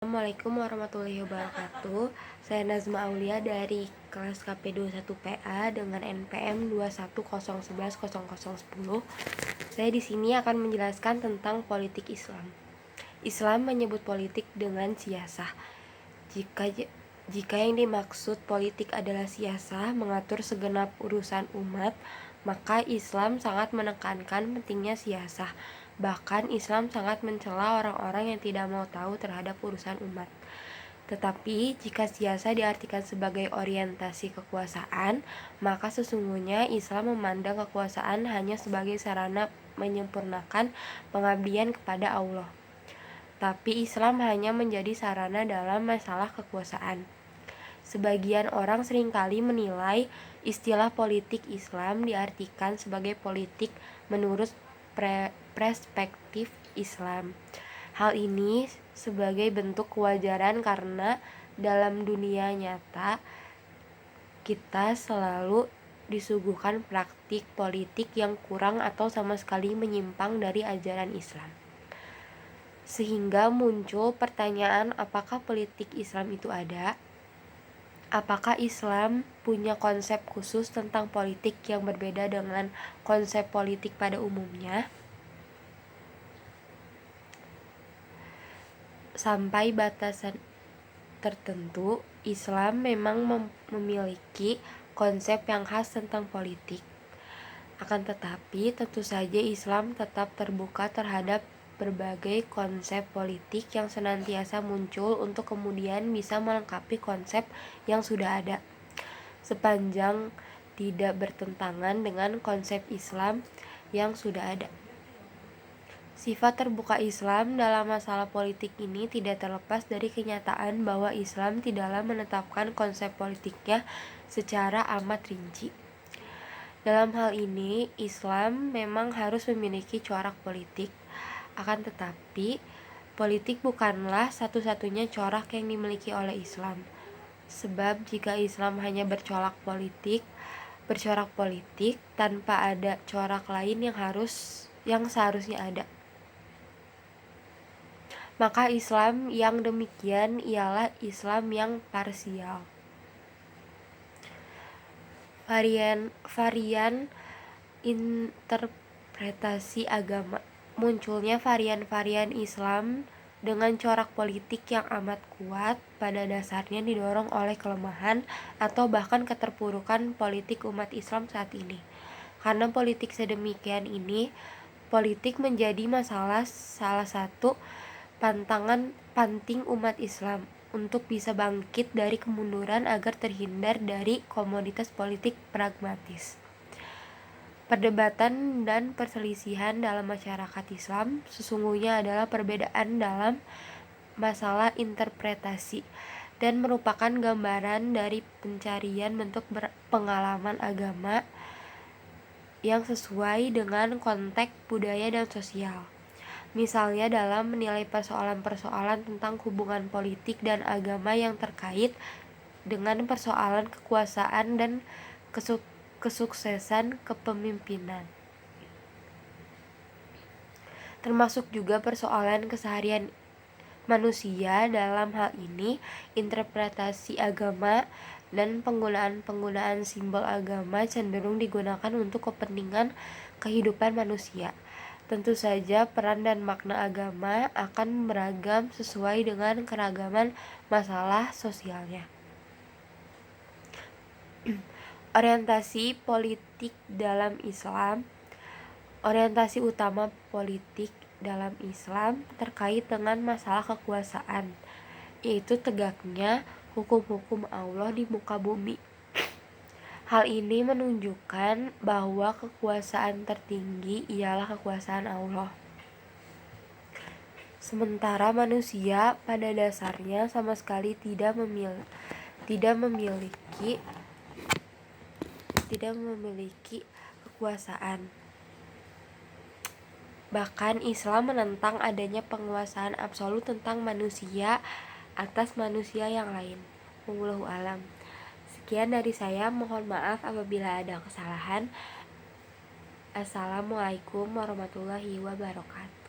Assalamualaikum warahmatullahi wabarakatuh. Saya Nazma Aulia dari kelas KP21PA dengan NPM 210110010. Saya di sini akan menjelaskan tentang politik Islam. Islam menyebut politik dengan siasah. Jika yang dimaksud politik adalah siasah, mengatur segenap urusan umat, maka Islam sangat menekankan pentingnya siasah. Bahkan Islam sangat mencela orang-orang yang tidak mau tahu terhadap urusan umat. Tetapi jika siasah diartikan sebagai orientasi kekuasaan, maka sesungguhnya Islam memandang kekuasaan hanya sebagai sarana menyempurnakan pengabdian kepada Allah. Tapi Islam hanya menjadi sarana dalam masalah kekuasaan. Sebagian orang seringkali menilai istilah politik Islam diartikan sebagai politik menurut perspektif Islam. Hal ini sebagai bentuk kewajaran karena dalam dunia nyata kita selalu disuguhkan praktik politik yang kurang atau sama sekali menyimpang dari ajaran Islam. Sehingga muncul pertanyaan, apakah politik Islam itu ada? Apakah Islam punya konsep khusus tentang politik yang berbeda dengan konsep politik pada umumnya? Sampai batasan tertentu, Islam memang memiliki konsep yang khas tentang politik. Akan tetapi, tentu saja Islam tetap terbuka terhadap berbagai konsep politik yang senantiasa muncul untuk kemudian bisa melengkapi konsep yang sudah ada, sepanjang tidak bertentangan dengan konsep Islam yang sudah ada. Sifat terbuka Islam dalam masalah politik ini tidak terlepas dari kenyataan bahwa Islam tidaklah menetapkan konsep politiknya secara amat rinci. Dalam hal ini, Islam memang harus memiliki corak politik. Akan tetapi, politik bukanlah satu-satunya corak yang dimiliki oleh Islam. Sebab jika Islam hanya bercorak politik tanpa ada corak lain yang seharusnya ada, maka Islam yang demikian ialah Islam yang parsial. Varian interpretasi agama. Munculnya varian-varian Islam dengan corak politik yang amat kuat pada dasarnya didorong oleh kelemahan atau bahkan keterpurukan politik umat Islam saat ini. Karena politik sedemikian ini, politik menjadi salah satu panting umat Islam untuk bisa bangkit dari kemunduran agar terhindar dari komoditas politik pragmatis. Perdebatan dan perselisihan dalam masyarakat Islam sesungguhnya adalah perbedaan dalam masalah interpretasi dan merupakan gambaran dari pencarian bentuk pengalaman agama yang sesuai dengan konteks budaya dan sosial. Misalnya dalam menilai persoalan-persoalan tentang hubungan politik dan agama yang terkait dengan persoalan kekuasaan dan kesuksesan kepemimpinan, termasuk juga persoalan keseharian manusia. Dalam hal ini, interpretasi agama dan penggunaan simbol agama cenderung digunakan untuk kepentingan kehidupan manusia. Tentu saja peran dan makna agama akan beragam sesuai dengan keragaman masalah sosialnya. Orientasi politik dalam Islam. Orientasi utama politik dalam Islam terkait dengan masalah kekuasaan, yaitu tegaknya hukum-hukum Allah di muka bumi. Hal ini menunjukkan bahwa kekuasaan tertinggi ialah kekuasaan Allah. Sementara manusia pada dasarnya sama sekali tidak memiliki kekuasaan. Bahkan Islam menentang adanya penguasaan absolut tentang manusia atas manusia yang lain. Wallahu a'lam. Sekian dari saya, mohon maaf apabila ada kesalahan. Assalamualaikum warahmatullahi wabarakatuh.